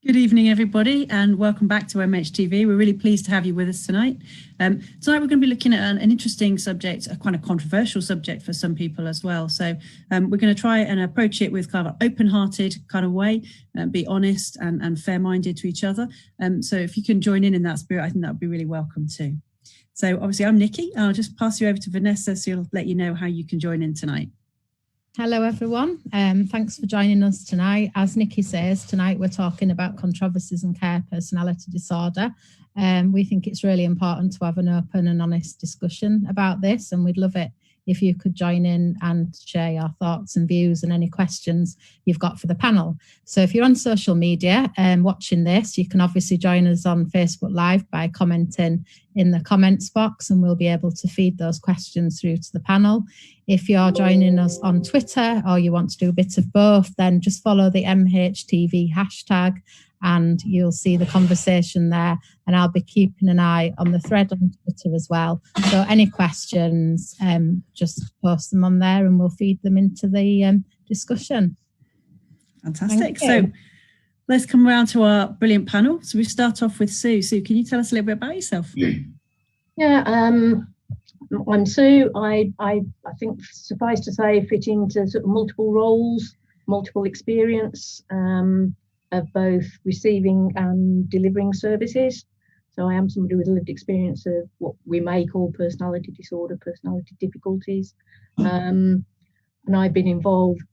Good evening, everybody, and welcome back to MHTV. We're really pleased to have you with us tonight. Tonight we're going to be looking at an interesting subject, a kind of controversial subject for some people as well. So we're going to try and approach it with kind of an open-hearted kind of way, be honest and fair-minded to each other. So if you can join in that spirit, I think that would be really welcome too. So obviously I'm Nicky. I'll just pass you over to Vanessa, so she'll let you know how you can join in tonight. Hello everyone, thanks for joining us tonight. As Nicky says, tonight we're talking about controversies and care personality disorder. We think it's really important to have an open and honest discussion about this, and we'd love it if you could join in and share your thoughts and views and any questions you've got for the panel. So if you're on social media and watching this, you can obviously join us on Facebook Live by commenting in the comments box, and we'll be able to feed those questions through to the panel. If you're joining us on Twitter or you want to do a bit of both, then just follow the MHTV hashtag and you'll see the conversation there, and I'll be keeping an eye on the thread on Twitter as well. So any questions, just post them on there and we'll feed them into the discussion. Fantastic. So let's come around to our brilliant panel. So we start off with Sue. Sue, can you tell us a little bit about yourself? Yeah, I'm Sue. I think, suffice to say, fit into sort of multiple roles, multiple experience of both receiving and delivering services. So I am somebody with a lived experience of what we may call personality disorder, personality difficulties. And I've been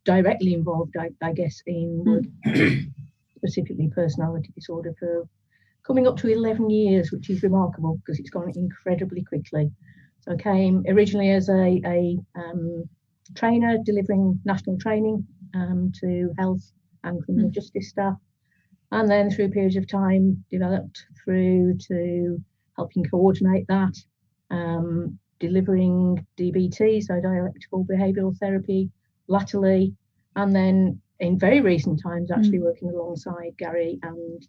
directly involved, I guess, in specifically personality disorder for coming up to 11 years, which is remarkable because it's gone incredibly quickly. So I came originally as a trainer delivering national training to health and criminal justice staff, and then through periods of time developed through to helping coordinate that, delivering DBT, so dialectical behavioural therapy, latterly, and then in very recent times actually working alongside Gary and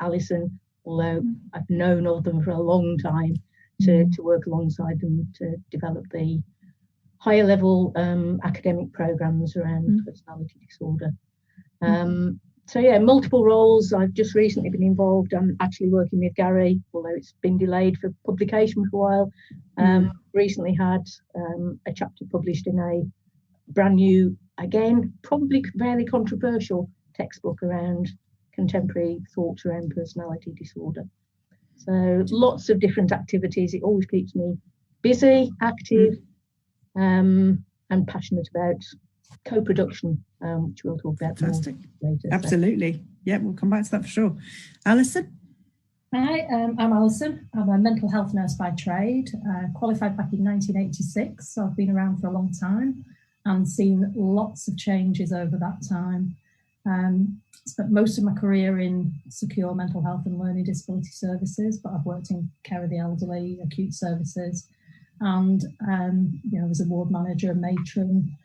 Alison, although I've known of them for a long time, to work alongside them to develop the higher level academic programs around personality disorder. So yeah, multiple roles. I've just recently been involved. I'm actually working with Gary, although it's been delayed for publication for a while. Recently had a chapter published in a brand new, again, probably fairly controversial textbook around contemporary thoughts around personality disorder. So lots of different activities. It always keeps me busy, active, and passionate about co-production, which we'll talk about more later. Absolutely. So. Yeah, we'll come back to that for sure. Alison? Hi, I'm Alison. I'm a mental health nurse by trade, qualified back in 1986, so I've been around for a long time and seen lots of changes over that time. Spent most of my career in secure mental health and learning disability services, but I've worked in care of the elderly, acute services, and was a ward manager and matron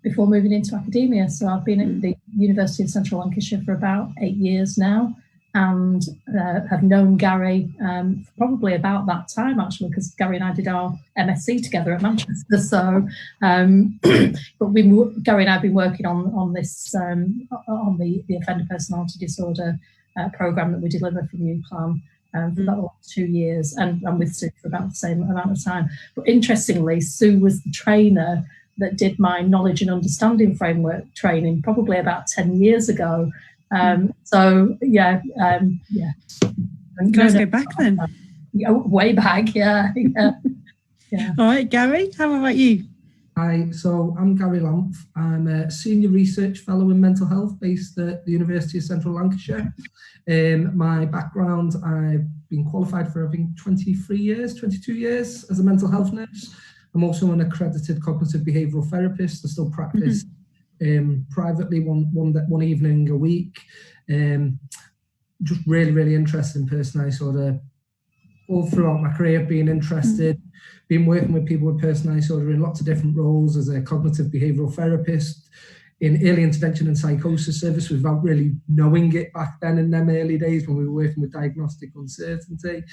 before moving into academia. So I've been at the University of Central Lancashire for about 8 years now, and have known Gary probably about that time, actually, because Gary and I did our MSc together at Manchester. So, but Gary and I have been working on this, on the offender personality disorder programme that we deliver from UPlan for about the last 2 years, and I'm with Sue for about the same amount of time. But interestingly, Sue was the trainer that did my knowledge and understanding framework training probably about 10 years ago. So yeah. Can I go back then? Way back, yeah. All right, Gary, how about you? Hi, so I'm Gary Lamph. I'm a senior research fellow in mental health based at the University of Central Lancashire. My background, I've been qualified for I think 22 years as a mental health nurse. I'm also an accredited cognitive behavioural therapist. I still practice privately one evening a week. Just really interested in personality disorder. All throughout my career, I've been interested, been working with people with personality disorder in lots of different roles as a cognitive behavioural therapist, in early intervention and psychosis service without really knowing it back then in them early days when we were working with diagnostic uncertainty.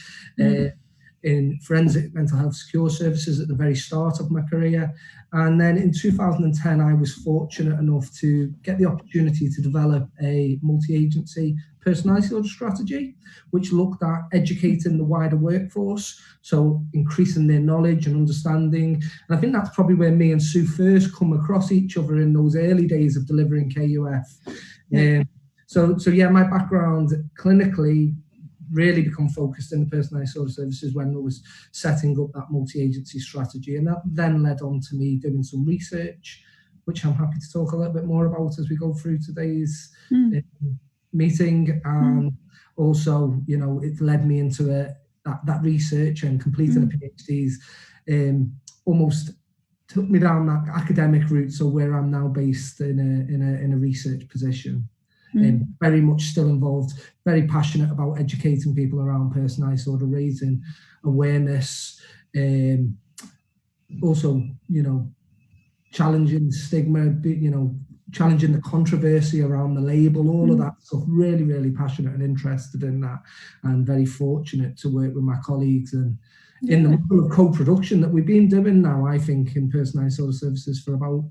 in forensic mental health secure services at the very start of my career. And then in 2010, I was fortunate enough to get the opportunity to develop a multi-agency personality disorder strategy, which looked at educating the wider workforce, so increasing their knowledge and understanding. And I think that's probably where me and Sue first come across each other in those early days of delivering KUF. So yeah, my background clinically really become focused in the personality disorder services when I was setting up that multi-agency strategy. And that then led on to me doing some research, which I'm happy to talk a little bit more about as we go through today's meeting. And also, you know, it led me into that research, and completing a PhDs almost took me down that academic route. So where I'm now based in a research position. Very much still involved, very passionate about educating people around personality disorder, raising awareness, also, you know, challenging stigma, you know, challenging the controversy around the label, all of that stuff. Really, really passionate and interested in that, and very fortunate to work with my colleagues and in the model of co-production that we've been doing now, I think, in personality disorder services for about,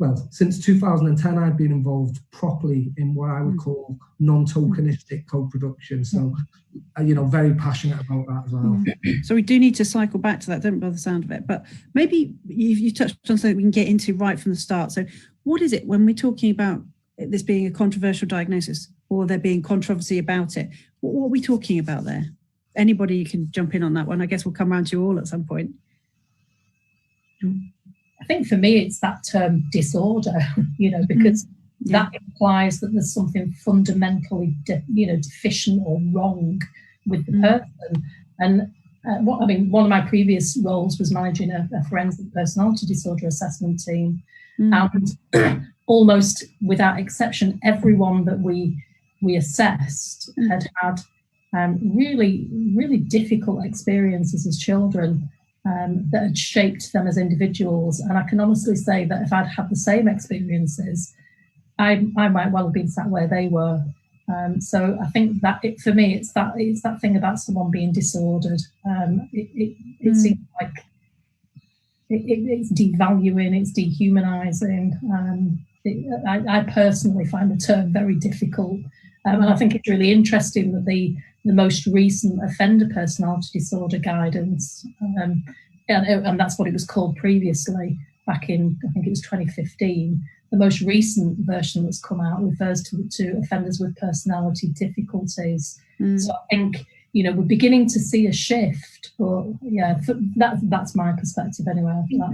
well, since 2010, I've been involved properly in what I would call non-tokenistic co-production. So, you know, very passionate about that as well. So we do need to cycle back to that, don't by the sound of it. But maybe you touched on something we can get into right from the start. So what is it when we're talking about this being a controversial diagnosis, or there being controversy about it? What are we talking about there? Anybody can jump in on that one. I guess we'll come around to you all at some point. I think for me, it's that term disorder, you know, because that implies that there's something fundamentally, deficient or wrong with the person. And one of my previous roles was managing a forensic personality disorder assessment team, and almost without exception, everyone that we assessed had really, really difficult experiences as children. That had shaped them as individuals. And I can honestly say that if I'd had the same experiences, I might well have been sat where they were. So I think that for me, it's that thing about someone being disordered. It seems like it's devaluing, it's dehumanizing. I personally find the term very difficult. And I think it's really interesting that the most recent offender personality disorder guidance, and that's what it was called previously, back in, I think it was 2015. The most recent version that's come out refers to offenders with personality difficulties. So I think, you know, we're beginning to see a shift, but yeah, that's my perspective anyway. I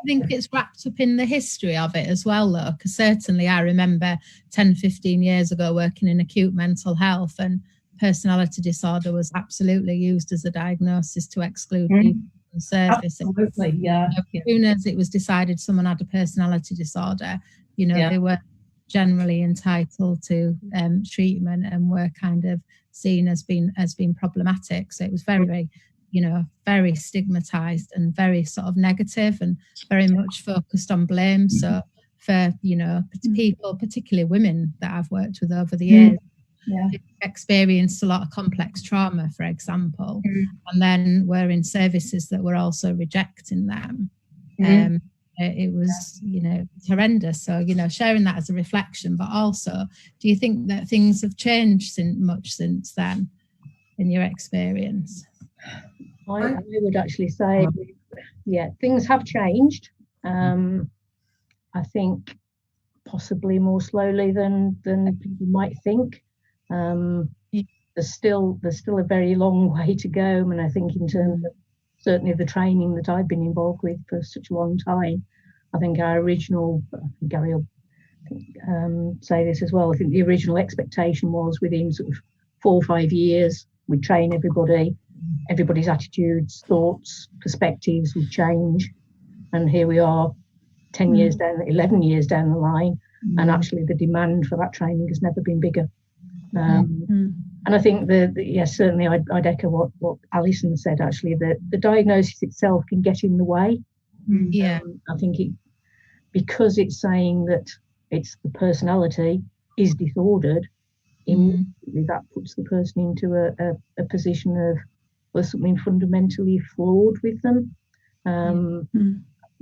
think it's wrapped up in the history of it as well, though, because certainly I remember 10, 15 years ago working in acute mental health, and personality disorder was absolutely used as a diagnosis to exclude people from service. Absolutely, yeah. As soon as it was decided someone had a personality disorder, you know, they were generally entitled to treatment and were kind of seen as being problematic. So it was very, you know, very stigmatized and very sort of negative, and very much focused on blame. So for, you know, people, particularly women that I've worked with over the years, experienced a lot of complex trauma, for example, and then were in services that were also rejecting them. It was, you know, horrendous. So, you know, sharing that as a reflection, but also, do you think that things have changed since then, in your experience? I would actually say, things have changed. I think possibly more slowly than people might think. There's still a very long way to go, and I think in terms of certainly the training that I've been involved with for such a long time, I think our original, Gary will say this as well, I think the original expectation was within sort of 4 or 5 years we'd train everybody's attitudes, thoughts, perspectives would change, and here we are 10 years down, 11 years down the line, and actually the demand for that training has never been bigger. And I think certainly I'd echo what Alison said, actually, that the diagnosis itself can get in the way. I think because it's saying that it's the personality is disordered, immediately that puts the person into a position of, there's something fundamentally flawed with them.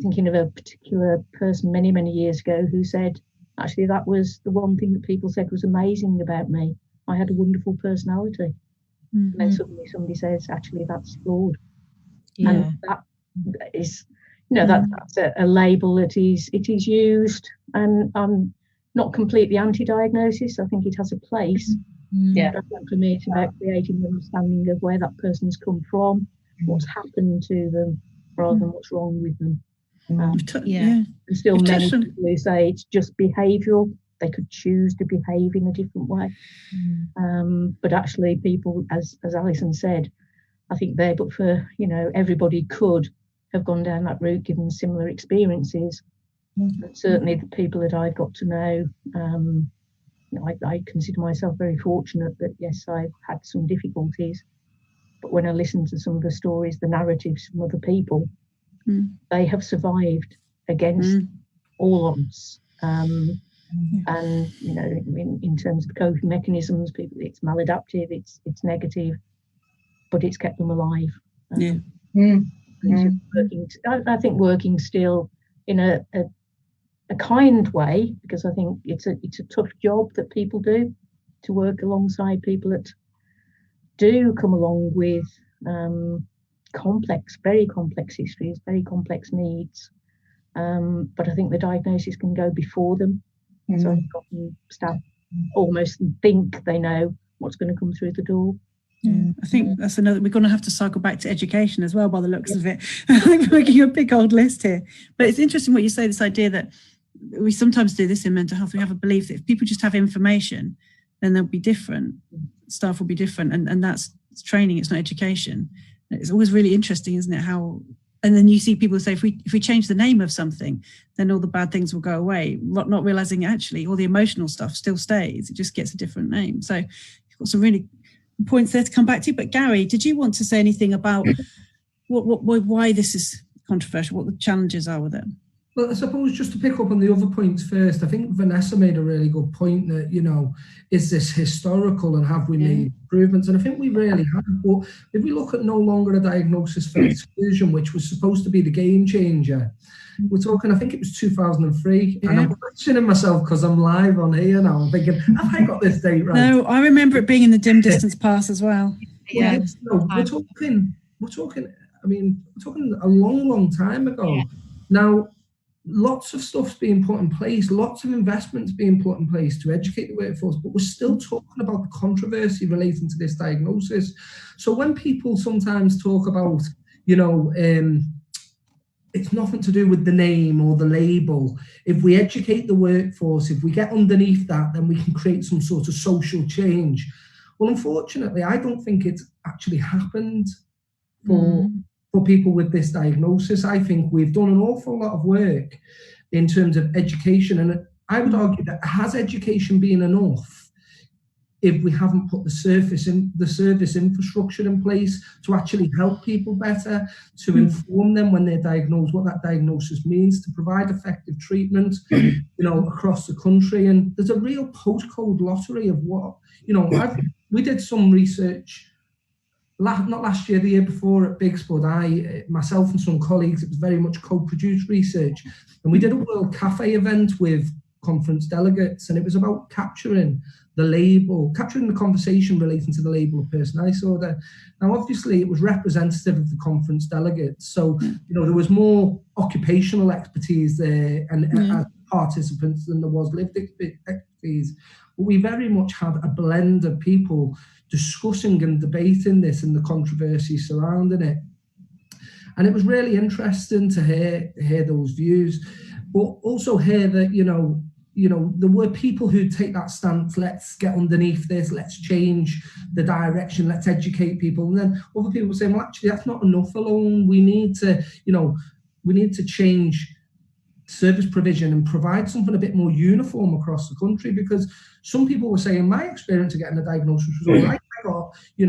Thinking of a particular person many, many years ago who said, actually, that was the one thing that people said was amazing about me. I had a wonderful personality. And then suddenly somebody says, actually, that's flawed. And that is, that's a label that it is used. And I'm not completely anti-diagnosis. I think it has a place. But I think for me, it's about creating an understanding of where that person's come from, what's happened to them, rather than what's wrong with them. And still many people who say it's just behavioural. They could choose to behave in a different way. But actually people, as Alison said, I think but for, everybody could have gone down that route given similar experiences. But certainly the people that I've got to know, I consider myself very fortunate that, yes, I've had some difficulties. But when I listen to some of the stories, the narratives from other people, they have survived against all odds. And, in terms of coping mechanisms, people, it's maladaptive, it's negative, but it's kept them alive. I think working still in a kind way, because I think it's a tough job that people do, to work alongside people that do come along with very complex histories, very complex needs. But I think the diagnosis can go before them. So I've gotten staff almost think they know what's going to come through the door. I think that's another, we're going to have to cycle back to education as well by the looks of it. We're making a big old list here. But it's interesting what you say, this idea that we sometimes do this in mental health. We have a belief that if people just have information, then they'll be different. Staff will be different. And that's training, it's not education. It's always really interesting, isn't it? How, and then you see people say, if we change the name of something, then all the bad things will go away, not realizing actually all the emotional stuff still stays. It just gets a different name. So you've got some really points there to come back to. But Gary, did you want to say anything about why this is controversial, what the challenges are with it? Well, I suppose just to pick up on the other points first, I think Vanessa made a really good point that, is this historical and have we made improvements? And I think we really have. But if we look at no longer a diagnosis for exclusion, which was supposed to be the game changer, we're talking, I think it was 2003. And I'm questioning myself because I'm live on here now. I'm thinking, have I got this date right? No, I remember it being in the dim distance past as well. We're talking a long, long time ago. Now, lots of stuff's being put in place, lots of investments being put in place to educate the workforce, but we're still talking about the controversy relating to this diagnosis. So when people sometimes talk about, it's nothing to do with the name or the label. If we educate the workforce, if we get underneath that, then we can create some sort of social change. Well, unfortunately, I don't think it's actually happened for people with this diagnosis. I think we've done an awful lot of work in terms of education, and I would argue that has education been enough if we haven't put the service infrastructure in place to actually help people better, to inform them when they're diagnosed what that diagnosis means, to provide effective treatment, across the country. And there's a real postcode lottery of what, we did some research not last year, the year before at Big Spud. Myself and some colleagues, it was very much co-produced research, and we did a World Cafe event with conference delegates, and it was about capturing the conversation relating to the label of personality disorder. Now, obviously, it was representative of the conference delegates, so there was more occupational expertise there and participants than there was lived expertise. But we very much had a blend of people discussing and debating this and the controversy surrounding it. And it was really interesting to hear those views, but also hear that, there were people who take that stance, let's get underneath this, let's change the direction, let's educate people. And then other people were saying, well, actually, that's not enough alone. We need to change service provision and provide something a bit more uniform across the country, because some people were saying my experience of getting a diagnosis was all right. I got it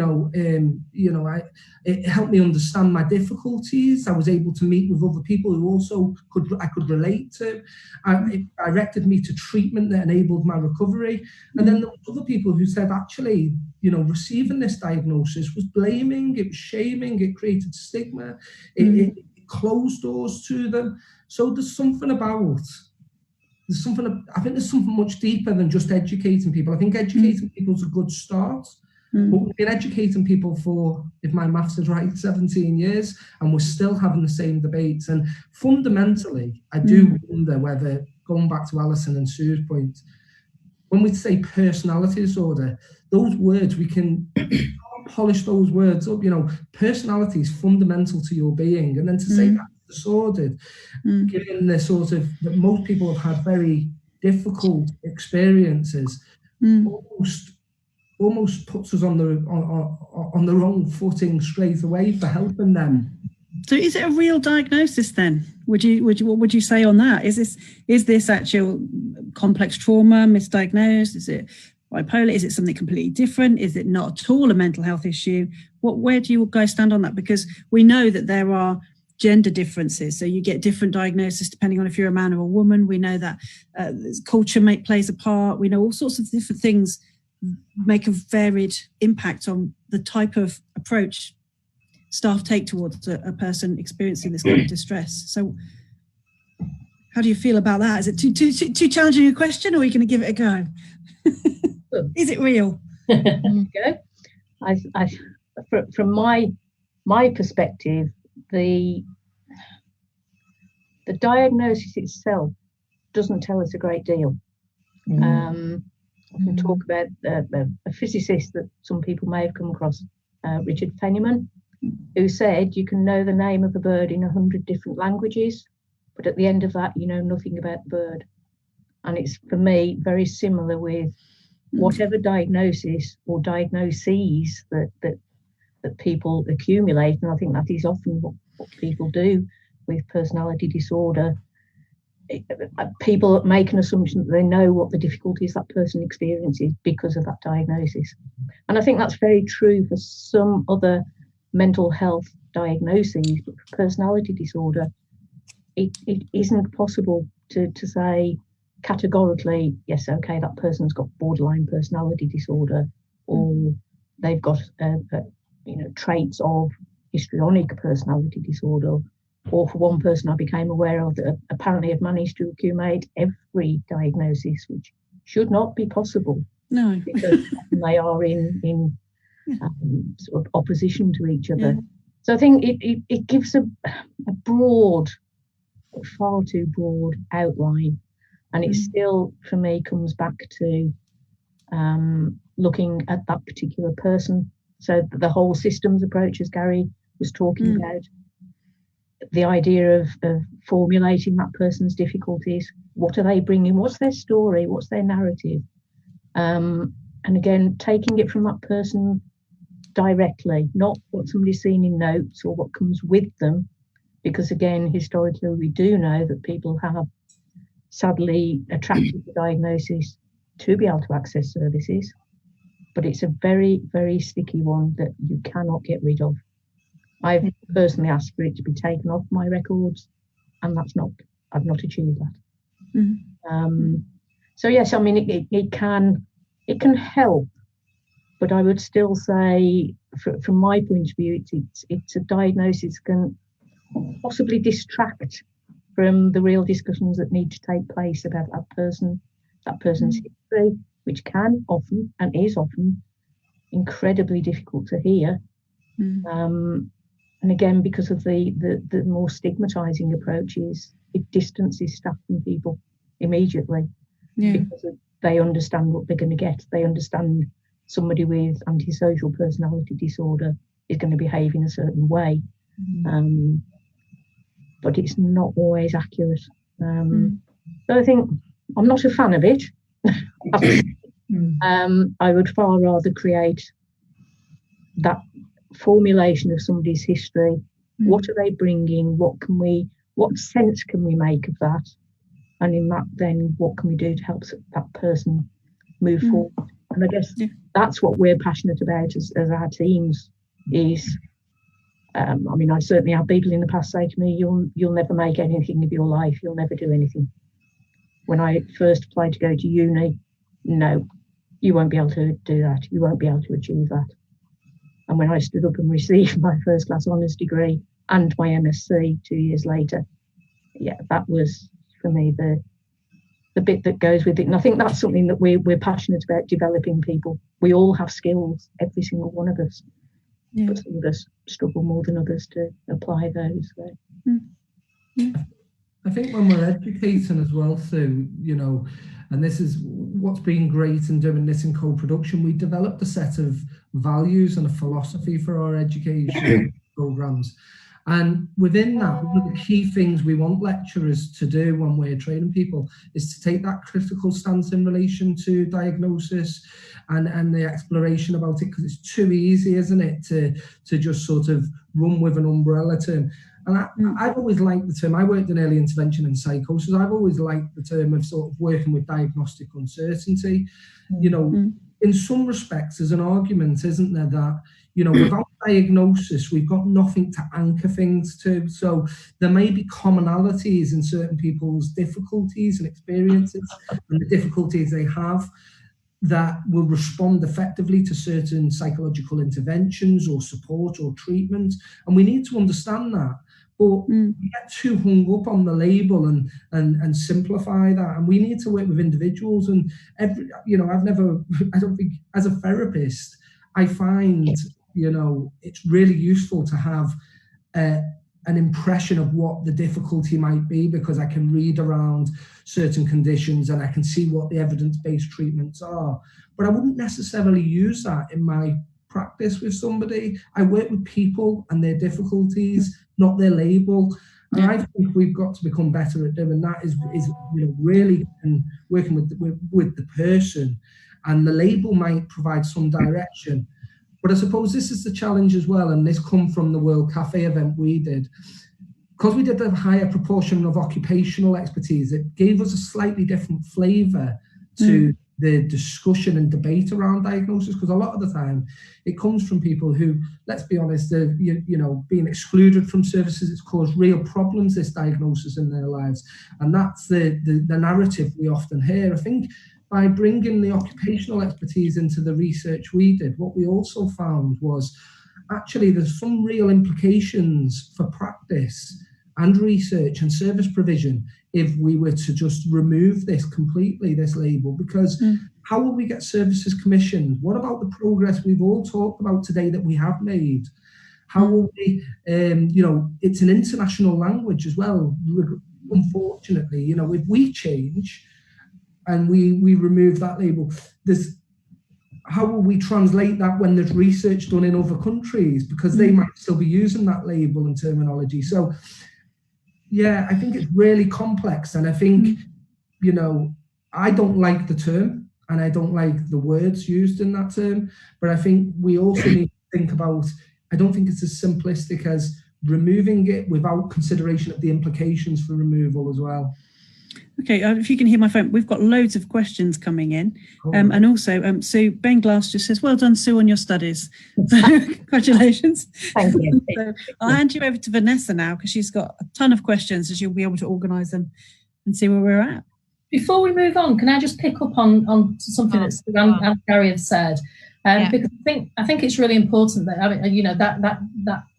helped me understand my difficulties. I was able to meet with other people who also I could relate to. It directed me to treatment that enabled my recovery. And then there were other people who said, actually, receiving this diagnosis was blaming, it was shaming, it created stigma, it closed doors to them. So I think there's something much deeper than just educating people. I think educating people is a good start, but we've been educating people for, if my maths is right, 17 years, and we're still having the same debates. And fundamentally, I do wonder whether, going back to Alison and Sue's point, when we say personality disorder, those words, we can polish those words up. Personality is fundamental to your being, and then to say that's disordered, given the sort of that most people have had very difficult experiences, almost puts us on the wrong footing straight away for helping them. So, is it a real diagnosis then? What would you say on that? Is this actual complex trauma, misdiagnosed? Is it bipolar? Is it something completely different? Is it not at all a mental health issue? Where do you guys stand on that? Because we know that there are gender differences, so you get different diagnoses depending on if you're a man or a woman. We know that culture plays a part. We know all sorts of different things make a varied impact on the type of approach staff take towards a person experiencing this kind of distress. So how do you feel about that? Is it too challenging a question, or are you going to give it a go? Is it real? Go. From my perspective, the diagnosis itself doesn't tell us a great deal. I can talk about a physicist that some people may have come across, Richard Feynman, who said you can know the name of a bird in 100 different languages, but at the end of that, you know nothing about the bird. And it's, for me, very similar with whatever diagnosis or diagnoses that people accumulate. And I think that is often what people do with personality disorder. People make an assumption that they know what the difficulties that person experiences because of that diagnosis. And I think that's very true for some other mental health diagnoses, but for personality disorder, it isn't possible to say categorically, yes, okay, that person's got borderline personality disorder, or they've got traits of histrionic personality disorder. Or for one person I became aware of that apparently have managed to accumulate every diagnosis, which should not be possible. No, because they are in sort of opposition to each other. Yeah. So I think it gives a broad, far too broad outline, and it still, for me, comes back to looking at that particular person. So the whole systems approach, as Gary was talking about, the idea of formulating that person's difficulties. What are they bringing? What's their story? What's their narrative? And again, taking it from that person directly, not what somebody's seen in notes or what comes with them. Because again, historically, we do know that people have sadly attracted the diagnosis to be able to access services. But it's a very, very sticky one that you cannot get rid of. I've personally asked for it to be taken off my records, and I've not achieved that. So yes, I mean it can help, but I would still say, from my point of view, it's a diagnosis can possibly distract from the real discussions that need to take place about that person's history, which can often and is often incredibly difficult to hear. And again, because of the more stigmatizing approaches, it distances staff from people immediately because they understand what they're going to get. They understand somebody with antisocial personality disorder is going to behave in a certain way. But it's not always accurate. So I think I'm not a fan of it. I would far rather create that formulation of somebody's history. What are they bringing? What sense can we make of that? And in that, then what can we do to help that person move forward And I guess that's what we're passionate about as our teams is, I mean, I certainly have people in the past say to me, you'll never make anything of your life. You'll never do anything. When I first applied to go to uni, no, you won't be able to do that. You won't be able to achieve that. And when I stood up and received my first class honours degree and my MSc 2 years later, yeah, that was for me the bit that goes with it. And I think that's something that we're passionate about, developing people. We all have skills, every single one of us. Yeah. But some of us struggle more than others to apply those. So. I think when we're educating as well, Sue, you know, and this is what's been great in doing this in co-production, we developed a set of values and a philosophy for our education programs. And within that, one of the key things we want lecturers to do when we're training people is to take that critical stance in relation to diagnosis and the exploration about it, because it's too easy, isn't it, to just sort of run with an umbrella term. And I've always liked the term. I worked in early intervention and psychosis. I've always liked the term of sort of working with diagnostic uncertainty. You know, in some respects, there's an argument, isn't there, that, you know, without diagnosis, we've got nothing to anchor things to. So there may be commonalities in certain people's difficulties and experiences and the difficulties they have that will respond effectively to certain psychological interventions or support or treatment. And we need to understand that. But we get too hung up on the label and simplify that. And we need to work with individuals. And I don't think, as a therapist, I find, you know, it's really useful to have an impression of what the difficulty might be, because I can read around certain conditions and I can see what the evidence-based treatments are. But I wouldn't necessarily use that in my practice with somebody. I work with people and their difficulties, not their label. And I think we've got to become better at doing that, is you know, really working with the person. And the label might provide some direction. But I suppose this is the challenge as well, and this come from the World Cafe event we did. Because we did a higher proportion of occupational expertise, it gave us a slightly different flavour to the discussion and debate around diagnosis, because a lot of the time it comes from people who, let's be honest, you know, being excluded from services, it's caused real problems, this diagnosis, in their lives. And that's the narrative we often hear. I think by bringing the occupational expertise into the research we did, what we also found was actually there's some real implications for practice and research and service provision if we were to just remove this completely, this label. Because how will we get services commissioned? What about the progress we've all talked about today that we have made? How will we, you know, it's an international language as well, unfortunately. You know, if we change and we remove that label, how will we translate that when there's research done in other countries? Because they might still be using that label and terminology. So, yeah, I think it's really complex. And I think, you know, I don't like the term and I don't like the words used in that term. But I think we also need to think about, I don't think it's as simplistic as removing it without consideration of the implications for removal as well. Okay, if you can hear my phone, we've got loads of questions coming in. And also, Sue, Ben Glass just says, well done, Sue, on your studies. So, congratulations. Thank you. So I'll hand you over to Vanessa now, because she's got a ton of questions, as you'll be able to organise them and see where we're at. Before we move on, can I just pick up on something that Sue and Gary have said? Because I think it's really important that, I mean, you know, that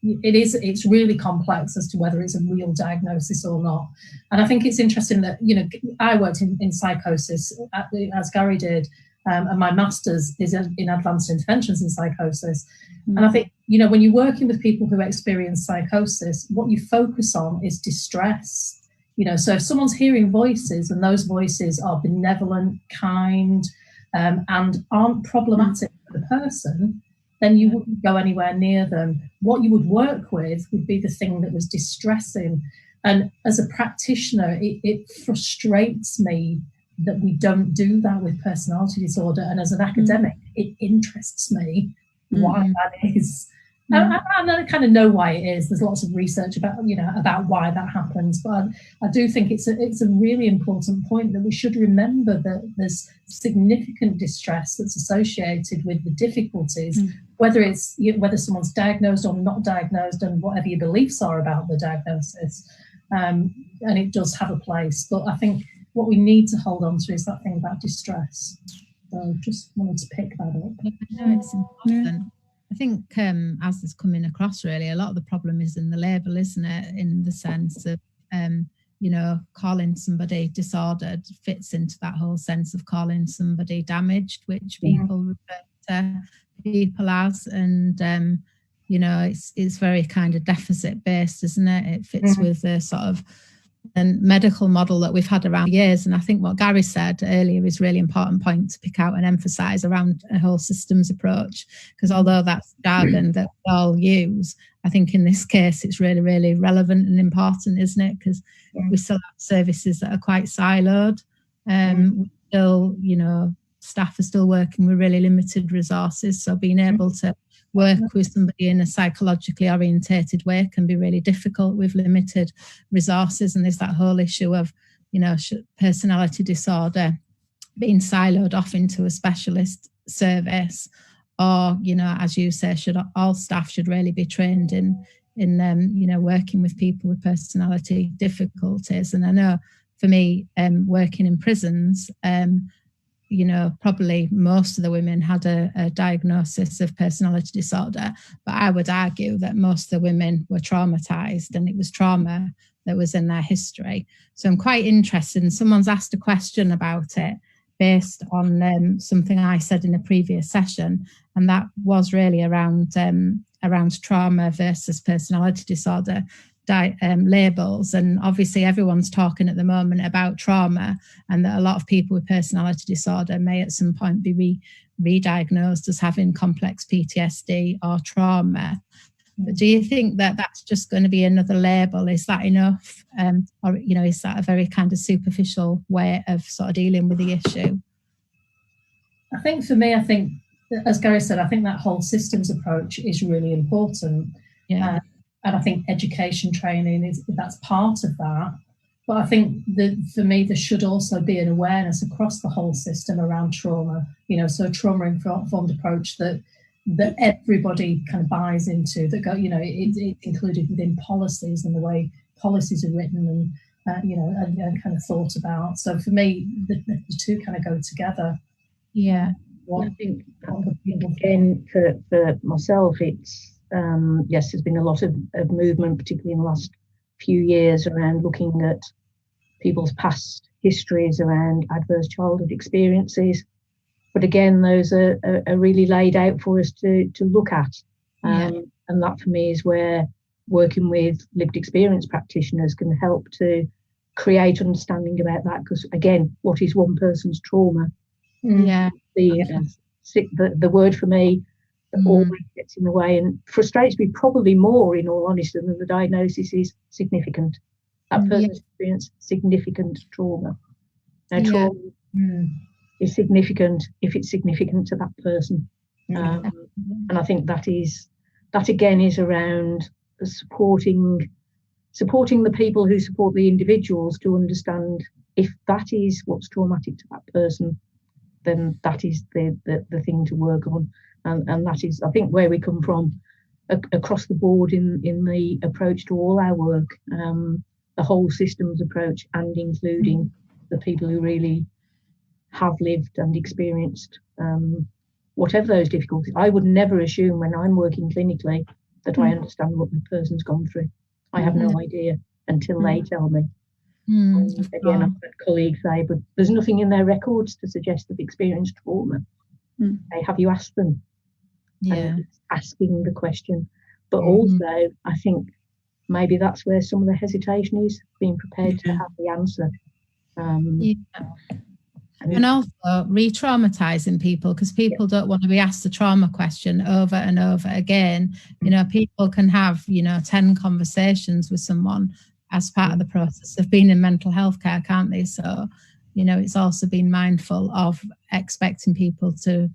it's really complex as to whether it's a real diagnosis or not. And I think it's interesting that, you know, I worked in psychosis as Gary did, and my master's is in advanced interventions in psychosis. And I think, you know, when you're working with people who experience psychosis, what you focus on is distress. You know, so if someone's hearing voices and those voices are benevolent, kind, and aren't problematic for the person, then you wouldn't go anywhere near them. What you would work with would be the thing that was distressing. And as a practitioner, it frustrates me that we don't do that with personality disorder. And as an academic, it interests me why that is. I kind of know why it is. There's lots of research about why that happens, but I do think it's a really important point that we should remember that there's significant distress that's associated with the difficulties, whether someone's diagnosed or not diagnosed, and whatever your beliefs are about the diagnosis, and it does have a place. But I think what we need to hold on to is that thing about distress. So just wanted to pick that up. It's important. I think as it's coming across, really, a lot of the problem is in the label, isn't it? In the sense of, calling somebody disordered fits into that whole sense of calling somebody damaged, which people refer to people as. And, it's very kind of deficit based, isn't it? It fits with the sort of medical model that we've had around years. And I think what Gary said earlier is a really important point to pick out and emphasise around a whole systems approach, because although that's jargon that we all use, I think in this case it's really, really relevant and important, isn't it? Because we still have services that are quite siloed. We still, staff are still working with really limited resources, so being able to work with somebody in a psychologically orientated way can be really difficult with limited resources. And there's that whole issue of, personality disorder being siloed off into a specialist service, or, as you say, all staff should really be trained in working with people with personality difficulties. And I know for me, working in prisons, probably most of the women had a diagnosis of personality disorder, but I would argue that most of the women were traumatised, and it was trauma that was in their history. So I'm quite interested, and someone's asked a question about it based on something I said in a previous session, and that was really around trauma versus personality disorder labels. And obviously everyone's talking at the moment about trauma, and that a lot of people with personality disorder may at some point be re-diagnosed as having complex PTSD or trauma. But do you think that that's just going to be another label? Is that enough? Or is that a very kind of superficial way of sort of dealing with the issue? I think for me, as Gary said, I think that whole systems approach is really important. Yeah. And I think education training that's part of that. But I think that for me, there should also be an awareness across the whole system around trauma, so a trauma-informed approach that everybody kind of buys into, that it's included within policies and the way policies are written and kind of thought about. So for me, the two kind of go together. Yeah. I think again, for myself, it's, yes, there's been a lot of movement, particularly in the last few years, around looking at people's past histories around adverse childhood experiences. But again, those are really laid out for us to look at. And that for me is where working with lived experience practitioners can help to create understanding about that. Because again, what is one person's trauma? Yeah. The word for me that always gets in the way and frustrates me probably more, in all honesty, than the diagnosis is significant. That person's experienced significant trauma. Now, trauma is significant if it's significant to that person. And I think that again is around supporting the people who support the individuals to understand if that is what's traumatic to that person, then that is the thing to work on. And that is, I think, where we come from across the board in the approach to all our work, the whole systems approach, and including the people who really have lived and experienced whatever those difficulties. I would never assume when I'm working clinically that I understand what the person's gone through. I have no idea until they tell me. Again, I've had colleagues say, but there's nothing in their records to suggest they've experienced trauma. Hey, have you asked them? And asking the question. But also, I think maybe that's where some of the hesitation is, being prepared to have the answer. And also re-traumatizing people, because people don't want to be asked the trauma question over and over again. People can have 10 conversations with someone as part of the process of being in mental health care, can't they? So it's also being mindful of expecting people to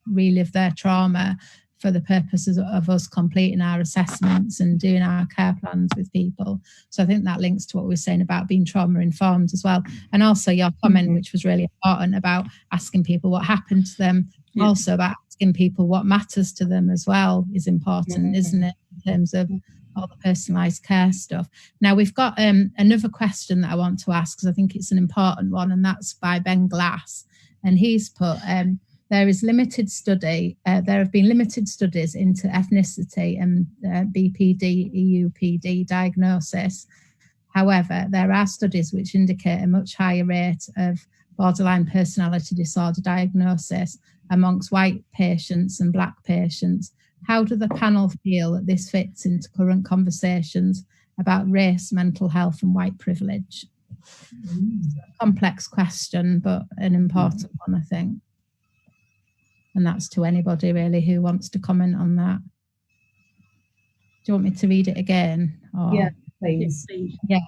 relive their trauma for the purposes of us completing our assessments and doing our care plans with people. So I think that links to what we were saying about being trauma informed as well. And also your comment, which was really important, about asking people what happened to them, also about asking people what matters to them as well is important, isn't it, in terms of all the personalised care stuff. Now, we've got another question that I want to ask, because I think it's an important one, and that's by Ben Glass. And he's put, there have been limited studies into ethnicity and BPD, EUPD diagnosis. However, there are studies which indicate a much higher rate of borderline personality disorder diagnosis amongst white patients and black patients. How do the panel feel that this fits into current conversations about race, mental health and white privilege? Complex question, but an important one, I think. And that's to anybody really who wants to comment on that. Do you want me to read it again? Or? Yeah, please. Yeah.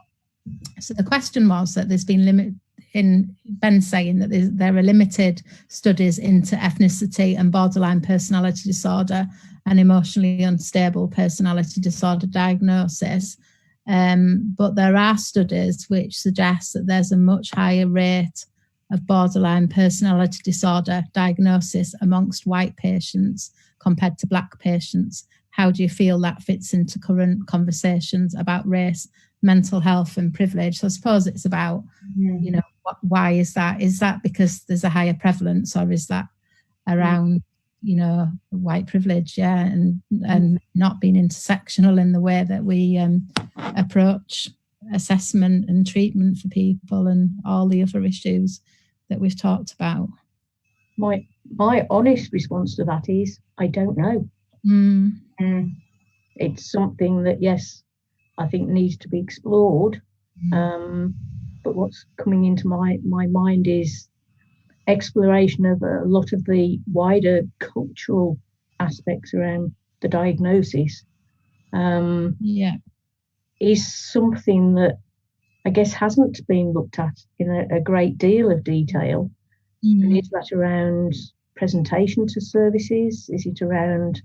So the question was that there's been Ben saying that there are limited studies into ethnicity and borderline personality disorder and emotionally unstable personality disorder diagnosis. But there are studies which suggest that there's a much higher rate of borderline personality disorder diagnosis amongst white patients compared to black patients. How do you feel that fits into current conversations about race, mental health and privilege? So I suppose it's about, why is that? Is that because there's a higher prevalence, or is that around, white privilege, and not being intersectional in the way that we approach assessment and treatment for people and all the other issues that we've talked about? My honest response to that is, I don't know. It's something that, yes, I think needs to be explored. But what's coming into my mind is exploration of a lot of the wider cultural aspects around the diagnosis. Is something that I guess hasn't been looked at in a great deal of detail. And is that around presentation to services? Is it around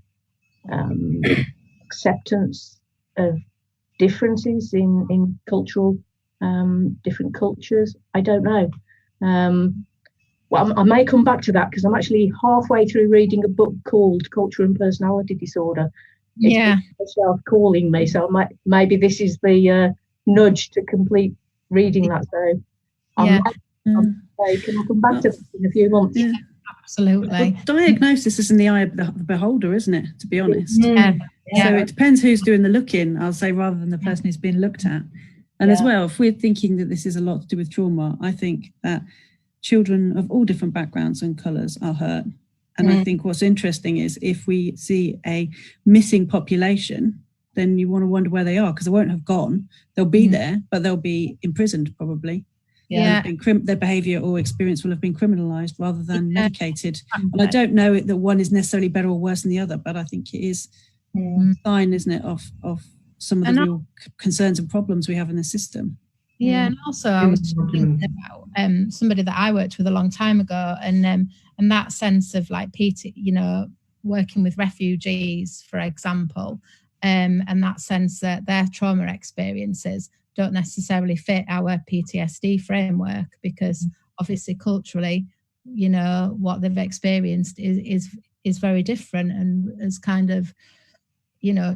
acceptance of differences in cultural, different cultures? I don't know. Well, I may come back to that, because I'm actually halfway through reading a book called Culture and Personality Disorder. It's myself calling me, so maybe this is the nudge to complete reading that. So can I come back to that in a few months? Yeah. Absolutely. Well, diagnosis is in the eye of the beholder, isn't it, to be honest? So it depends who's doing the looking, I'll say, rather than the person who's being looked at. And as well, if we're thinking that this is a lot to do with trauma, I think that children of all different backgrounds and colours are hurt. And I think what's interesting is if we see a missing population, then you want to wonder where they are, because they won't have gone. They'll be there, but they'll be imprisoned probably. Their behaviour or experience will have been criminalised rather than medicated. And I don't know that one is necessarily better or worse than the other, but I think it is a sign, isn't it, of some of the real concerns and problems we have in the system. Yeah, and also I was thinking about somebody that I worked with a long time ago, and that sense of like working with refugees, for example, and that sense that their trauma experiences don't necessarily fit our PTSD framework, because obviously culturally, what they've experienced is very different and has kind of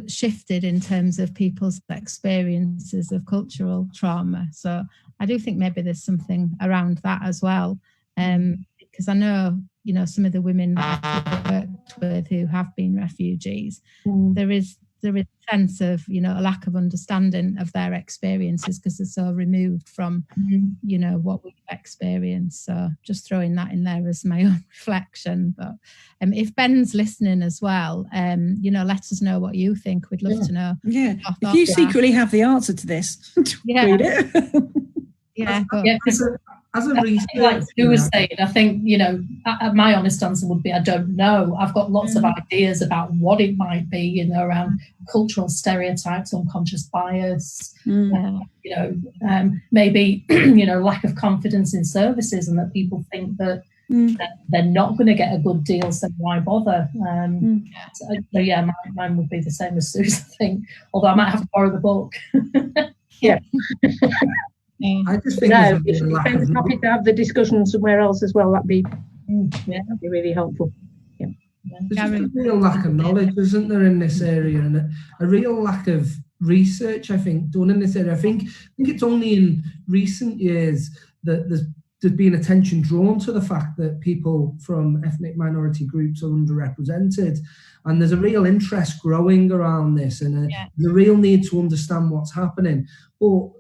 shifted in terms of people's experiences of cultural trauma. So I do think maybe there's something around that as well, because I know some of the women that I've worked with who have been refugees, there is a sense of a lack of understanding of their experiences, because they're so removed from what we've experienced. So just throwing that in there as my own reflection. But if Ben's listening as well, let us know what you think. We'd love to know. Yeah, if you secretly have the answer to this, read it. As a researcher, like Sue was saying, I think, my honest answer would be, I don't know. I've got lots of ideas about what it might be, around cultural stereotypes, unconscious bias, maybe, lack of confidence in services, and that people think that, they're not going to get a good deal, so why bother? So yeah, mine would be the same as Sue's, I think, although I might have to borrow the book. Yeah. I just think if anyone's happy to have the discussion somewhere else as well, that'd be really helpful. There's just a real lack of knowledge, isn't there, in this area, and a real lack of research, I think, done in this area. I think it's only in recent years that there's been attention drawn to the fact that people from ethnic minority groups are underrepresented, and there's a real interest growing around this, and the real need to understand what's happening. But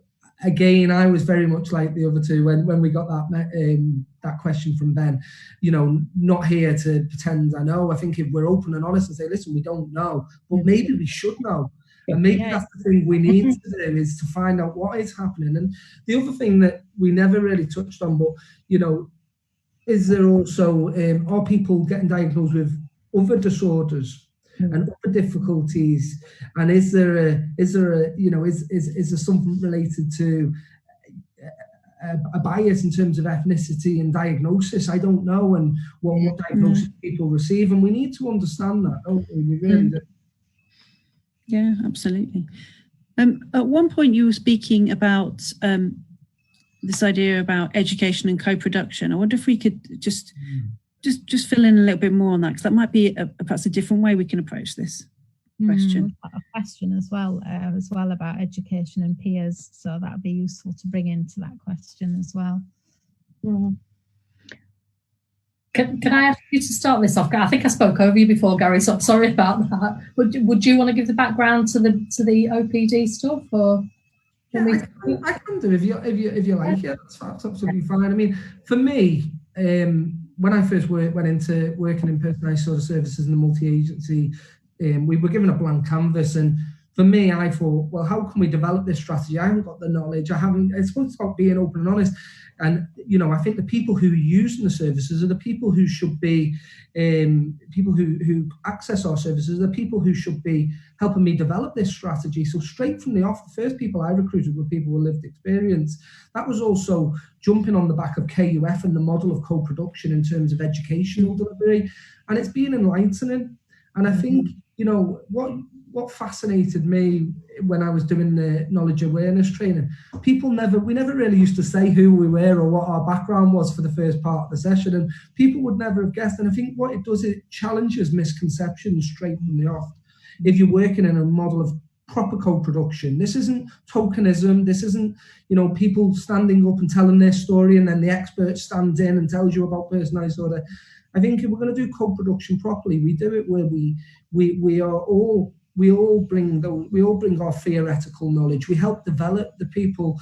again, I was very much like the other two when we got that question from Ben. Not here to pretend I know. I think if we're open and honest and say, listen, we don't know, but maybe we should know. And maybe that's the thing we need to do, is to find out what is happening. And the other thing that we never really touched on, but is there also are people getting diagnosed with other disorders and other difficulties? And is there something related to a bias in terms of ethnicity and diagnosis? I don't know, and what diagnosis people receive, and we need to understand that, don't we? We really do. Yeah, absolutely. At one point you were speaking about this idea about education and co-production. I wonder if we could just fill in a little bit more on that, because that might be perhaps a different way we can approach this question. A question as well about education and peers, so that would be useful to bring into that question as well. Can I ask you to start this off? I think I spoke over you before, Gary, so I'm sorry about that. Would you want to give the background to the OPD stuff, or? I can do if you like. Yeah, that's absolutely fine. I mean, for me, when I first went into working in personalised sort of services in the multi-agency, we were given a blank canvas, and for me, I thought, well, how can we develop this strategy? I haven't got the knowledge. It's supposed to be being open and honest. And, I think the people who are using the services are the people who should be, people who access our services are the people who should be helping me develop this strategy. So straight from the off, the first people I recruited were people with lived experience. That was also jumping on the back of KUF and the model of co-production in terms of educational delivery. And it's been enlightening. And I think, what fascinated me when I was doing the knowledge awareness training, we never really used to say who we were or what our background was for the first part of the session, and people would never have guessed. And I think what it does, it challenges misconceptions straight from the off. If you're working in a model of proper co-production, this isn't tokenism, this isn't, people standing up and telling their story and then the expert stands in and tells you about personalised disorder. I think if we're going to do co-production properly, we do it where we all bring our theoretical knowledge. We help develop the people.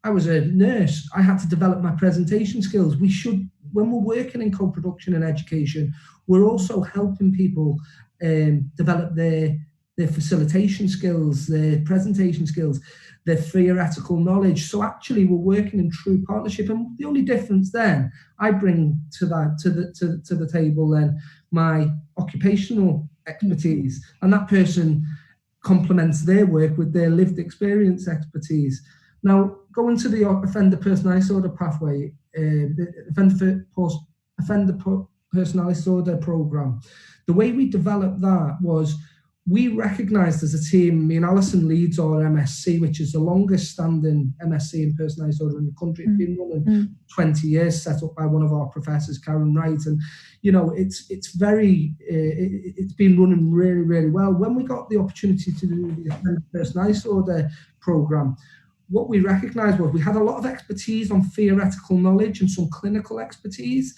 I was a nurse. I had to develop my presentation skills. When we're working in co-production and education, we're also helping people develop their facilitation skills, their presentation skills, their theoretical knowledge. So actually, we're working in true partnership. And the only difference then I bring to the table then my occupational expertise, and that person complements their work with their lived experience expertise. Now, going to the offender personalised disorder pathway, the offender personalised disorder programme, the way we developed that was we recognised as a team, me and Alison leads our MSc, which is the longest standing MSc in personalised disorder in the country. It's been running 20 years, set up by one of our professors, Karen Wright. And, it's been running really, really well. When we got the opportunity to do the personalised disorder programme, what we recognised was we had a lot of expertise on theoretical knowledge and some clinical expertise.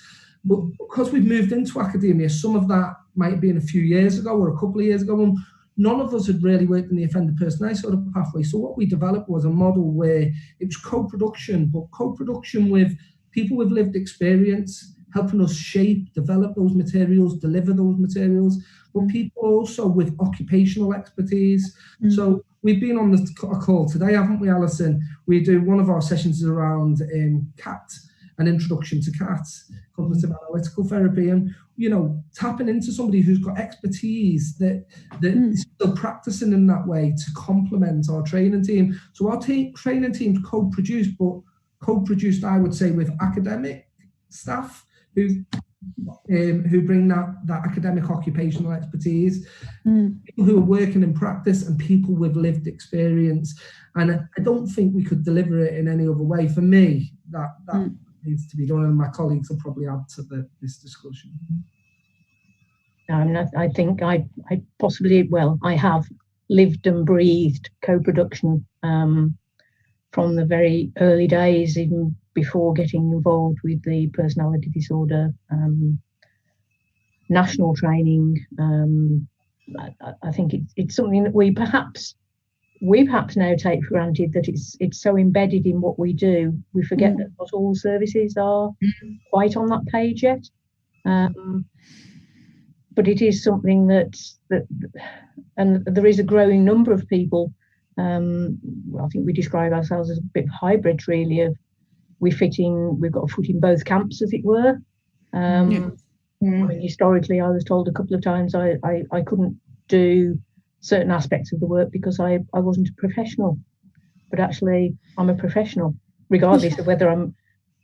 But because we've moved into academia, some of that might have been a few years ago or a couple of years ago, and none of us had really worked in the offender personalised disorder pathway. So what we developed was a model where it was co-production, but co-production with people with lived experience, helping us shape, develop those materials, deliver those materials, but people also with occupational expertise. So we've been on a call today, haven't we, Alison? We do one of our sessions around CAT, an introduction to CAT, cognitive analytical therapy, and tapping into somebody who's got expertise that is still practicing in that way to complement our training team. So our training team's co-produced, but co-produced, I would say, with academic staff. who bring that academic occupational expertise, people who are working in practice, and people with lived experience. And I don't think we could deliver it in any other way. For me, that needs to be done, and my colleagues will probably add to this discussion. I think I have lived and breathed co-production from the very early days, even before getting involved with the personality disorder national training. I think it's something that we perhaps now take for granted, that it's so embedded in what we do. We forget that not all services are quite on that page yet. But it is something that and there is a growing number of people. I think we describe ourselves as a bit hybrid, really. We've got a foot in both camps, as it were. I mean, historically, I was told a couple of times I couldn't do certain aspects of the work because I wasn't a professional. But actually, I'm a professional, regardless of whether I'm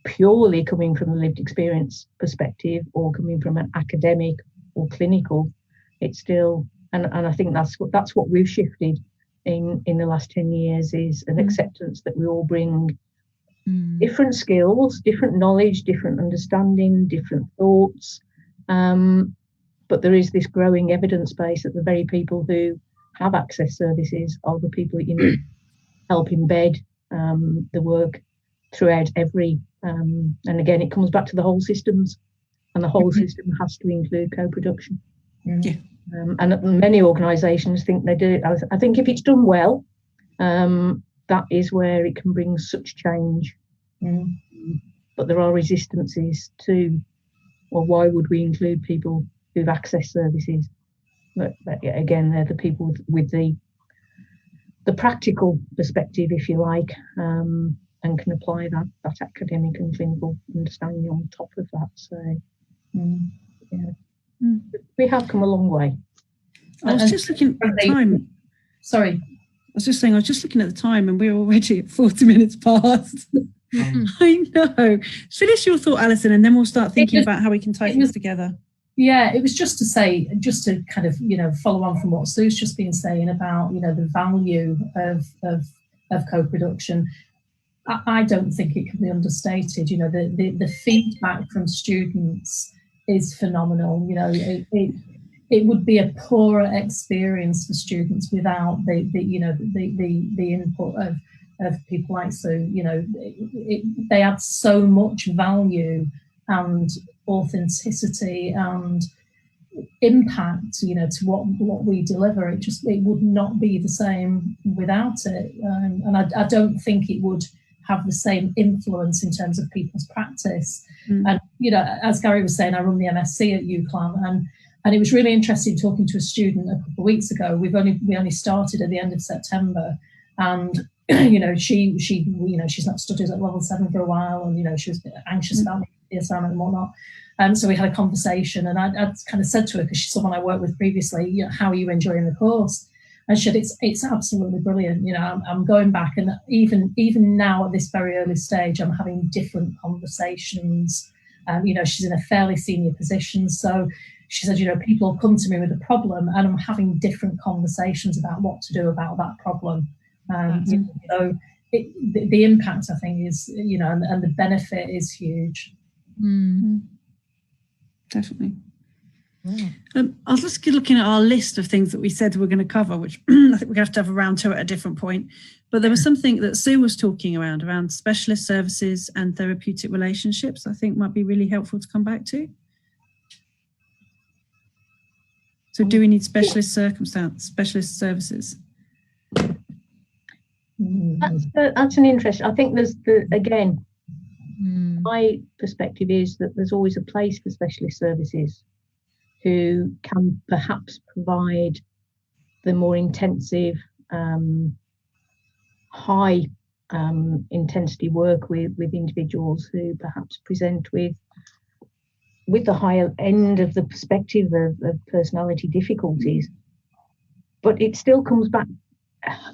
purely coming from a lived experience perspective or coming from an academic or clinical. It's still, and I think that's what we've shifted in the last 10 years, is an acceptance that we all bring different skills, different knowledge, different understanding, different thoughts. But there is this growing evidence base that the very people who have access services are the people that you need to help embed the work throughout every. And again, it comes back to the whole systems, and the whole system has to include co-production. And many organisations think they do. I think if it's done well, that is where it can bring such change. But there are resistances to, well, why would we include people who've accessed services? But again, they're the people with the practical perspective, if you like, and can apply that academic and clinical understanding on top of that. So, we have come a long way. I was just looking at the time. Sorry. I was just saying, I was just looking at the time, and we're already at 40 minutes past. I know. Finish your thought, Alison, and then we'll start thinking about how we can tie things together. Yeah, it was just to kind of, follow on from what Sue's just been saying about, the value of co-production. I don't think it can be understated. The feedback from students is phenomenal. It would be a poorer experience for students without the input of people like Sue. They add so much value and authenticity and impact, to what we deliver. It would not be the same without it, and I don't think it would have the same influence in terms of people's practice. And as Gary was saying, I run the MSc at UCLan, and it was really interesting talking to a student a couple of weeks ago. We only started at the end of September, and she's not studied at level 7 for a while, and she was a bit anxious about the assignment and whatnot. So we had a conversation, and I kind of said to her, because she's someone I worked with previously, how are you enjoying the course? And she said, it's absolutely brilliant. I'm going back, and even now at this very early stage, I'm having different conversations. She's in a fairly senior position, so she said, people come to me with a problem, and I'm having different conversations about what to do about that problem. So the impact, I think, is, and the benefit is huge. Definitely. I was just looking at our list of things that we said we're going to cover, which I think we're going to have a round two at a different point. But there was something that Sue was talking around specialist services and therapeutic relationships. I think might be really helpful to come back to. So, do we need specialist specialist services? That's an interest. I think there's my perspective is that there's always a place for specialist services who can perhaps provide the more intensive, high intensity work with individuals who perhaps present with the higher end of the perspective of personality difficulties. But it still comes back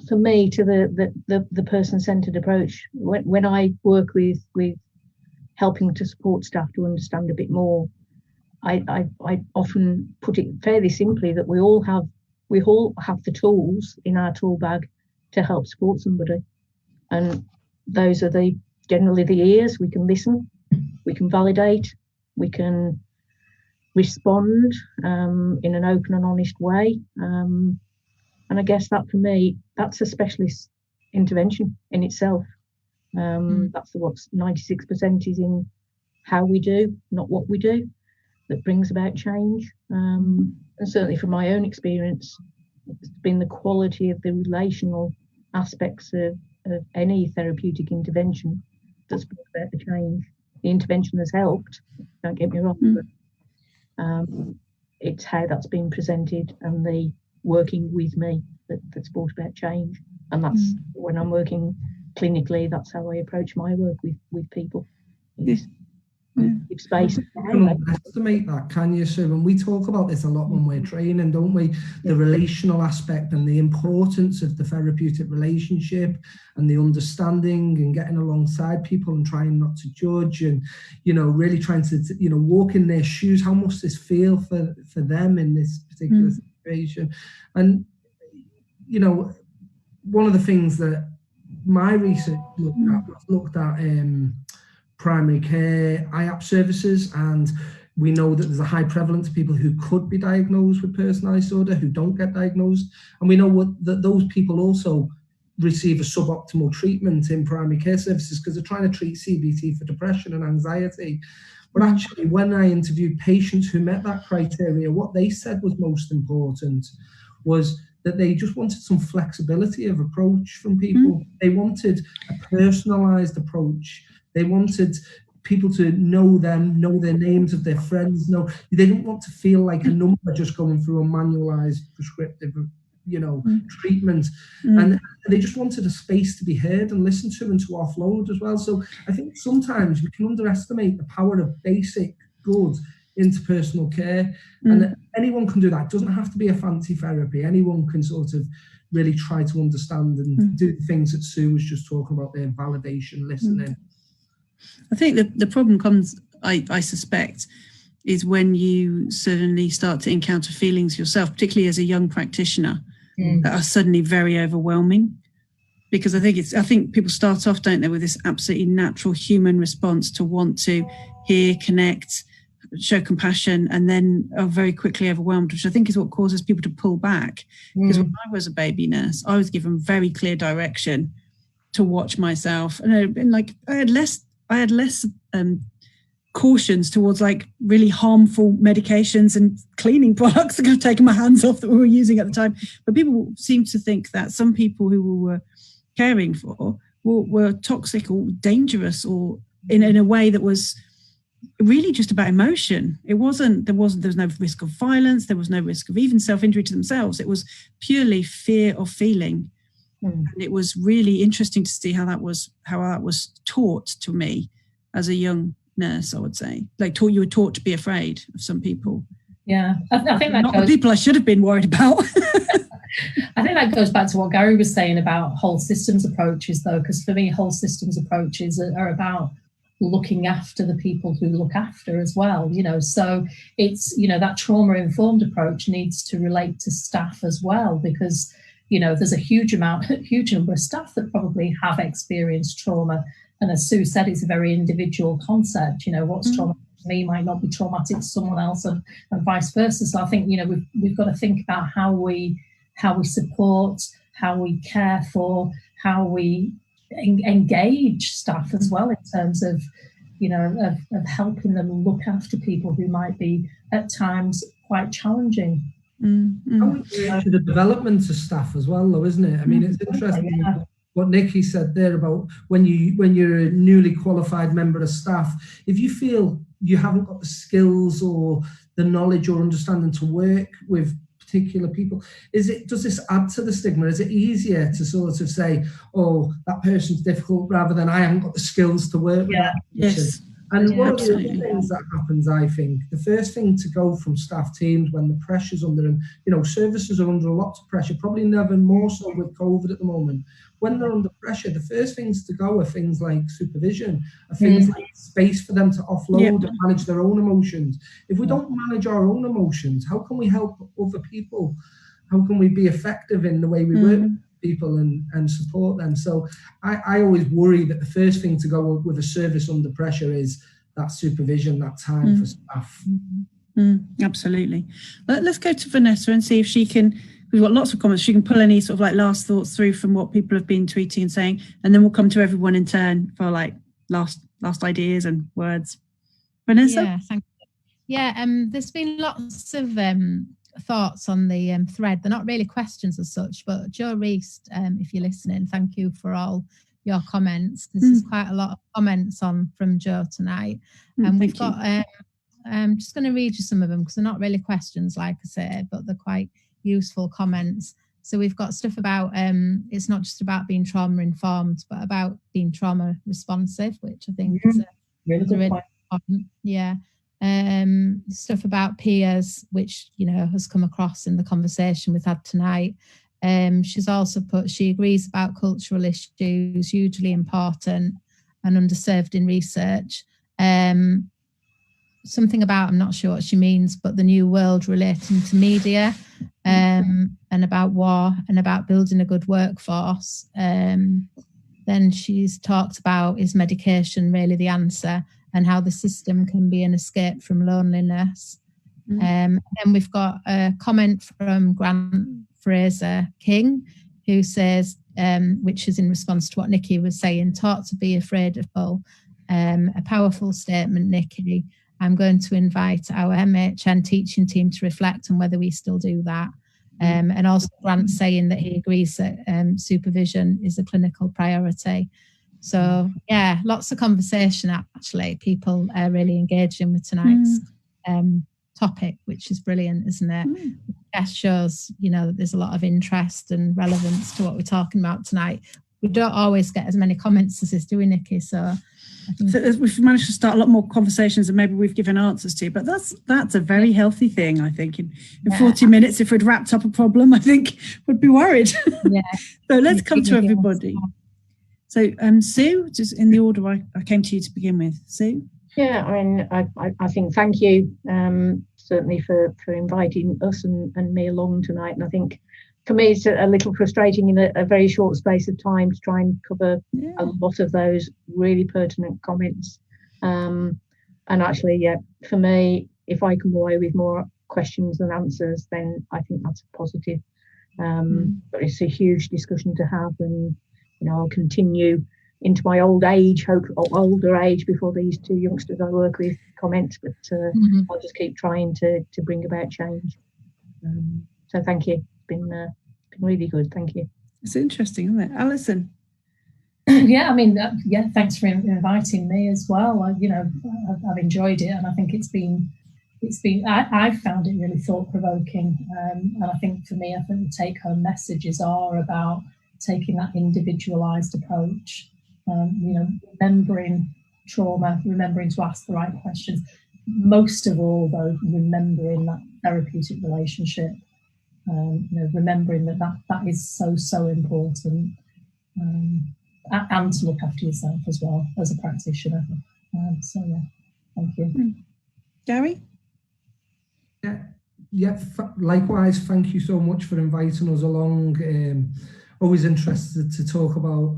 for me to the person-centered approach. When I work with helping to support staff to understand a bit more. I often put it fairly simply that we all have the tools in our tool bag to help support somebody, and those are generally the ears. We can listen, we can validate, we can respond in an open and honest way, and I guess that for me, that's a specialist intervention in itself. That's what's 96% is in how we do, not what we do, that brings about change. And certainly from my own experience, it's been the quality of the relational aspects of any therapeutic intervention that's brought about the change. The intervention has helped, don't get me wrong, but it's how that's been presented and the working with me that's brought about change. And that's when I'm working clinically, that's how I approach my work with people. Give space. You can underestimate that, can you, Sue? And we talk about this a lot when we're training, don't we? The relational aspect and the importance of the therapeutic relationship and the understanding and getting alongside people and trying not to judge and, really trying to, walk in their shoes. How must this feel for them in this particular situation? And, one of the things that my research looked at primary care IAP services, and we know that there's a high prevalence of people who could be diagnosed with personality disorder who don't get diagnosed, and we know that those people also receive a suboptimal treatment in primary care services because they're trying to treat CBT for depression and anxiety. But actually, when I interviewed patients who met that criteria, what they said was most important was that they just wanted some flexibility of approach from people. They wanted a personalised approach. They wanted people to know them, know their names of their friends. They didn't want to feel like a number just going through a manualised prescriptive, treatment. And they just wanted a space to be heard and listened to and to offload as well. So I think sometimes we can underestimate the power of basic good interpersonal care, and anyone can do that. It doesn't have to be a fancy therapy. Anyone can sort of really try to understand and do the things that Sue was just talking about there, validation, listening. I think the problem comes, I suspect, is when you suddenly start to encounter feelings yourself, particularly as a young practitioner, that are suddenly very overwhelming. Because I think people start off, don't they, with this absolutely natural human response to want to hear, connect, show compassion, and then are very quickly overwhelmed, which I think is what causes people to pull back. Because when I was a baby nurse, I was given very clear direction to watch myself, and I had less cautions towards like really harmful medications and cleaning products that I've taken my hands off that we were using at the time. But people seem to think that some people who we were caring for were toxic or dangerous, or in a way that was really just about emotion. There was no risk of violence. There was no risk of even self-injury to themselves. It was purely fear of feeling. And it was really interesting to see how that was taught to me as a young nurse, I would say. You were taught to be afraid of some people. Yeah, I think that not the people I should have been worried about. I think that goes back to what Gary was saying about whole systems approaches, though, because for me, whole systems approaches are about looking after the people who look after as well, so it's, that trauma-informed approach needs to relate to staff as well, because, there's a huge number of staff that probably have experienced trauma. And as Sue said, it's a very individual concept. What's traumatic to me might not be traumatic to someone else, and vice versa. So I think, we've got to think about how we support, how we care for, how we engage staff as well in terms of, of helping them look after people who might be at times quite challenging. To the development of staff as well, though, isn't it? I mean, it's interesting what Nicky said there about when you're a newly qualified member of staff, if you feel you haven't got the skills or the knowledge or understanding to work with particular people, does this add to the stigma? Is it easier to sort of say, oh, that person's difficult, rather than I haven't got the skills to work with that person? Yes. And one of the absolutely. other things that happens, I think, the first thing to go from staff teams when the pressure's under, and services are under lots of pressure, probably never more so with COVID at the moment. When they're under pressure, the first things to go are things like supervision, are things like space for them to offload and manage their own emotions. If we don't manage our own emotions, how can we help other people? How can we be effective in the way we work with people and support them? So I always worry that the first thing to go with a service under pressure is that supervision, that time for staff. Absolutely. Let's go to Vanessa and see if she can, we've got lots of comments, she can pull any sort of like last thoughts through from what people have been tweeting and saying, and then we'll come to everyone in turn for like last ideas and words. Vanessa? Yeah, thank you. Yeah, there's been lots of thoughts on the thread. They're not really questions as such, but Joe Reist, if you're listening, thank you for all your comments. There's quite a lot of comments from Joe tonight, and we've got I'm just going to read you some of them because they're not really questions, like I said, but they're quite useful comments. So we've got stuff about it's not just about being trauma informed, but about being trauma responsive, which I think is really important. Yeah. Stuff about peers, which has come across in the conversation we've had tonight. She's also put, she agrees about cultural issues, hugely important and underserved in research. Something about, I'm not sure what she means, but the new world relating to media, and about war and about building a good workforce. Then she's talked about, is medication really the answer, and how the system can be an escape from loneliness. And then we've got a comment from Grant Fraser King, who says, which is in response to what Nicky was saying, taught to be afraid of people. A powerful statement, Nicky. I'm going to invite our MHN teaching team to reflect on whether we still do that. And also Grant saying that he agrees that supervision is a clinical priority. So yeah, lots of conversation actually. People are really engaging with tonight's topic, which is brilliant, isn't it? That shows, that there's a lot of interest and relevance to what we're talking about tonight. We don't always get as many comments as this, do we, Nicky? So we've managed to start a lot more conversations than maybe we've given answers to, but that's a very healthy thing, I think. In 40 minutes, if we'd wrapped up a problem, I think we'd be worried. Yeah. So let's come to everybody. So Sue, just in the order I came to you to begin with. Sue? Yeah, I mean, I think thank you certainly for inviting us and me along tonight. And I think for me, it's a little frustrating in a very short space of time to try and cover a lot of those really pertinent comments. And actually, yeah, for me, if I come away with more questions than answers, then I think that's a positive. But it's a huge discussion to have, and I'll continue into my old age, older age, before these two youngsters I work with comment. But I'll just keep trying to bring about change. So thank you. Been really good. Thank you. It's interesting, isn't it, Alison? Yeah, I mean, thanks for inviting me as well. I've enjoyed it, and I think it's been. I've found it really thought provoking, and I think for me, I think the take home messages are about taking that individualized approach. Remembering trauma, remembering to ask the right questions. Most of all, though, remembering that therapeutic relationship. Remembering that is so important, and to look after yourself as well as a practitioner. So yeah, thank you. Gary? Yeah, likewise, thank you so much for inviting us along. Always interested to talk about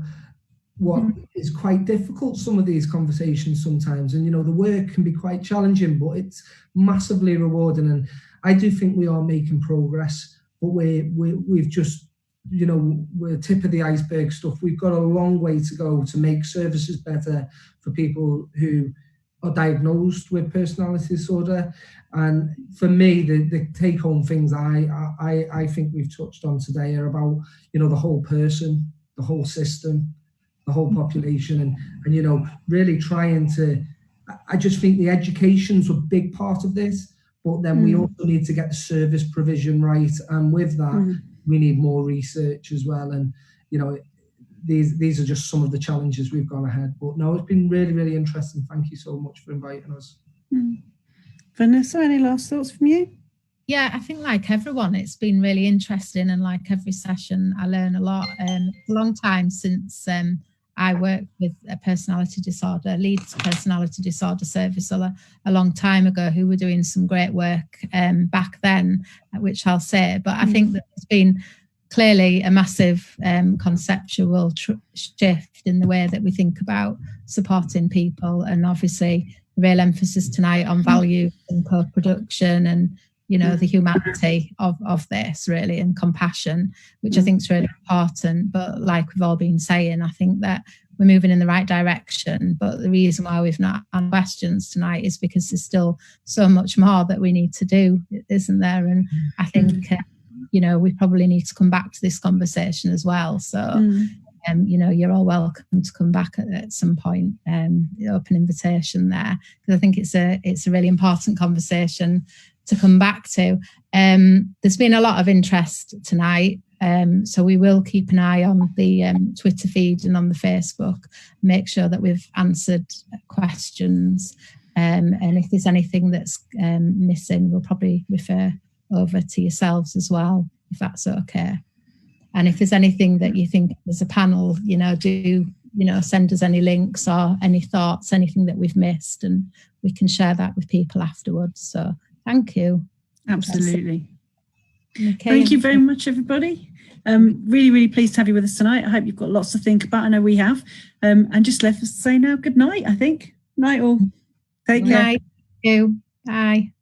what is quite difficult, some of these conversations sometimes, and the work can be quite challenging, but it's massively rewarding, and I do think we are making progress, but we've just, we're tip of the iceberg stuff. We've got a long way to go to make services better for people who are diagnosed with personality disorder. And for me, the take home things I think we've touched on today are about, the whole person, the whole system, the whole population, and really trying to, I just think the education's a big part of this, but then we also need to get the service provision right. And with that, we need more research as well. And, these are just some of the challenges we've gone ahead. But no, it's been really, really interesting. Thank you so much for inviting us. Vanessa, any last thoughts from you? Yeah, I think like everyone, it's been really interesting, and like every session, I learn a lot. It's a long time since I worked with a personality disorder, Leeds Personality Disorder Service a long time ago, who were doing some great work back then, which I'll say. But I think that there's been clearly a massive conceptual shift in the way that we think about supporting people, and obviously real emphasis tonight on value and co-production and, you know, the humanity of this really, and compassion, which I think is really important. But like we've all been saying, I think that we're moving in the right direction. But the reason why we've not had questions tonight is because there's still so much more that we need to do, isn't there? And I think, you know, we probably need to come back to this conversation as well. So, you know, you're all welcome to come back at some point, the open invitation there, because I think it's a really important conversation to come back to. There's been a lot of interest tonight, so we will keep an eye on the Twitter feed and on the Facebook, make sure that we've answered questions, and if there's anything that's missing, we'll probably refer over to yourselves as well, if that's okay. And if there's anything that you think as a panel, you know, send us any links or any thoughts, anything that we've missed, and we can share that with people afterwards. So thank you. Absolutely. Okay. Thank you very much, everybody. Really, really pleased to have you with us tonight. I hope you've got lots to think about. I know we have. And just left us to say now good night, I think. Night all. Take care. Night. Thank you. Bye.